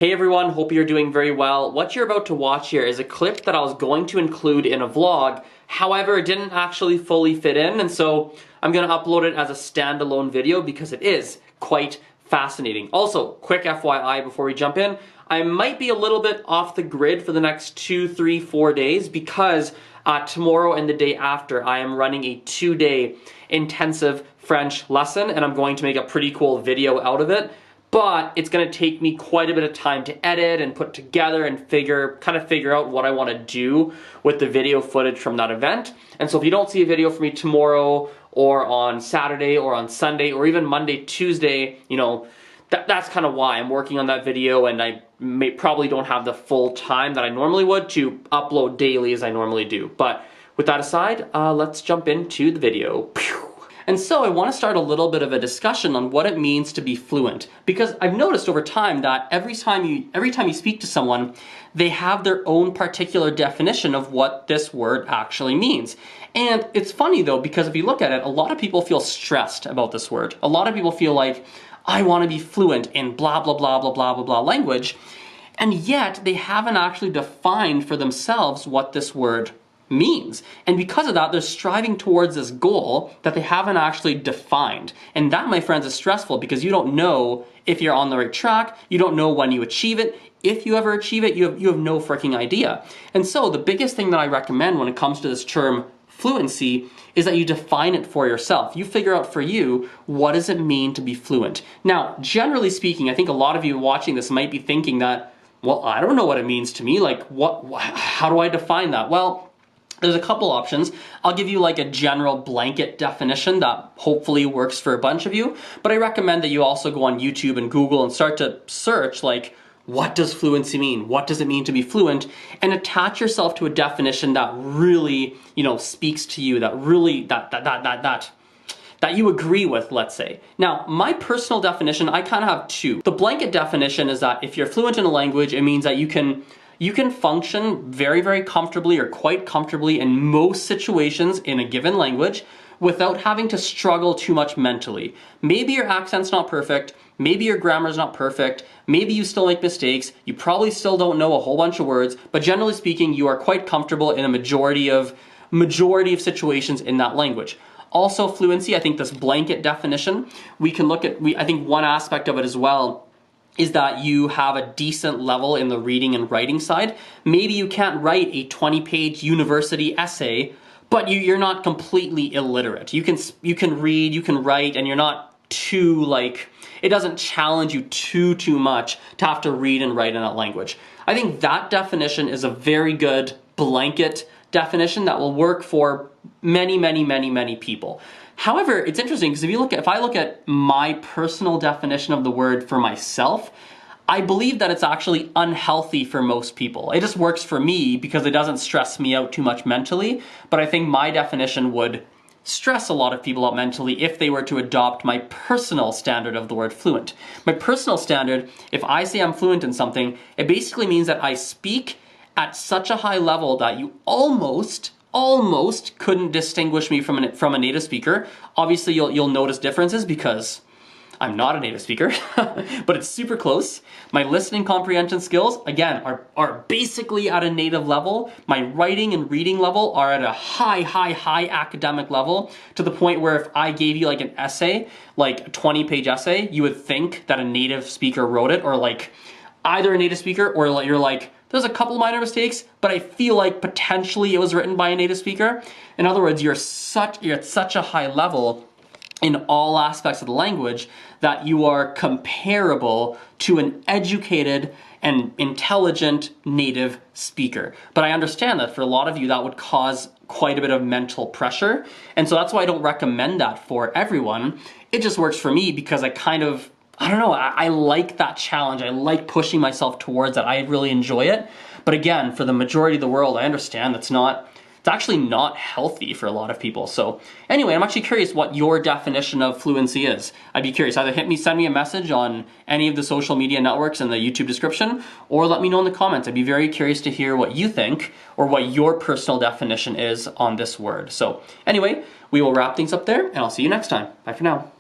Hey everyone, hope you're doing very well. What you're about to watch here is a clip that I was going to include in a vlog, however it didn't actually fully fit in, and so I'm going to upload it as a standalone video because it is quite fascinating. Also, quick FYI before we jump in, I might be a little bit off the grid for the next 2, 3, 4 days because tomorrow and the day after I am running a 2-day intensive French lesson and I'm going to make a pretty cool video out of it. But it's going to take me quite a bit of time to edit and put together and kind of figure out what I want to do with the video footage from that event. And so if you don't see a video from me tomorrow or on Saturday or on Sunday or even Monday, Tuesday, you know, that's kind of why I'm working on that video, and I probably don't have the full time that I normally would to upload daily as I normally do. But with that aside, let's jump into the video. And so I want to start a little bit of a discussion on what it means to be fluent, because I've noticed over time that every time you speak to someone, they have their own particular definition of what this word actually means. And it's funny though, because if you look at it, a lot of people feel stressed about this word. A lot of people feel like, I want to be fluent in blah, blah, blah, blah, blah, blah, blah language, and yet they haven't actually defined for themselves what this word means. And because of that, they're striving towards this goal that they haven't actually defined. And that, my friends, is stressful because you don't know if you're on the right track, you don't know when you achieve it. If you ever achieve it, you have no freaking idea. And so the biggest thing that I recommend when it comes to this term fluency is that you define it for yourself. You figure out for you, what does it mean to be fluent? Now, generally speaking, I think a lot of you watching this might be thinking that, well, I don't know what it means to me. Like, how do I define that? Well, there's a couple options. I'll give you like a general blanket definition that hopefully works for a bunch of you, but I recommend that you also go on YouTube and Google and start to search like, what does fluency mean? What does it mean to be fluent? And attach yourself to a definition that really, speaks to you, that really, that you agree with, let's say. Now, my personal definition, I kind of have two. The blanket definition is that if you're fluent in a language, it means that you can function very, very comfortably or quite comfortably in most situations in a given language without having to struggle too much mentally. Maybe your accent's not perfect, maybe your grammar's not perfect, maybe you still make mistakes, you probably still don't know a whole bunch of words, but generally speaking, you are quite comfortable in a majority of situations in that language. Also, fluency, I think this blanket definition, we can look at, I think one aspect of it as well is that you have a decent level in the reading and writing side. Maybe you can't write a 20-page university essay, but you're not completely illiterate. You can read, you can write, and you're not too it doesn't challenge you too much to have to read and write in that language. I think that definition is a very good blanket definition that will work for many people. However, it's interesting because if I look at my personal definition of the word for myself, I believe that it's actually unhealthy for most people. It just works for me because it doesn't stress me out too much mentally, but I think my definition would stress a lot of people out mentally if they were to adopt my personal standard of the word fluent. My personal standard, if I say I'm fluent in something, it basically means that I speak at such a high level that you almost couldn't distinguish me from a native speaker. Obviously, you'll notice differences because I'm not a native speaker, but it's super close. My listening comprehension skills, again, are basically at a native level. My writing and reading level are at a high academic level, to the point where if I gave you like an essay, like a 20-page essay, you would think that a native speaker wrote it, or like either a native speaker or you're like, there's a couple minor mistakes, but I feel like potentially it was written by a native speaker. In other words, you're at such a high level in all aspects of the language that you are comparable to an educated and intelligent native speaker. But I understand that for a lot of you that would cause quite a bit of mental pressure, and so that's why I don't recommend that for everyone. It just works for me because I don't know, I like that challenge. I like pushing myself towards that. I really enjoy it. But again, for the majority of the world, I understand it's actually not healthy for a lot of people. So anyway, I'm actually curious what your definition of fluency is. I'd be curious. Either send me a message on any of the social media networks in the YouTube description, or let me know in the comments. I'd be very curious to hear what you think or what your personal definition is on this word. So anyway, we will wrap things up there, and I'll see you next time. Bye for now.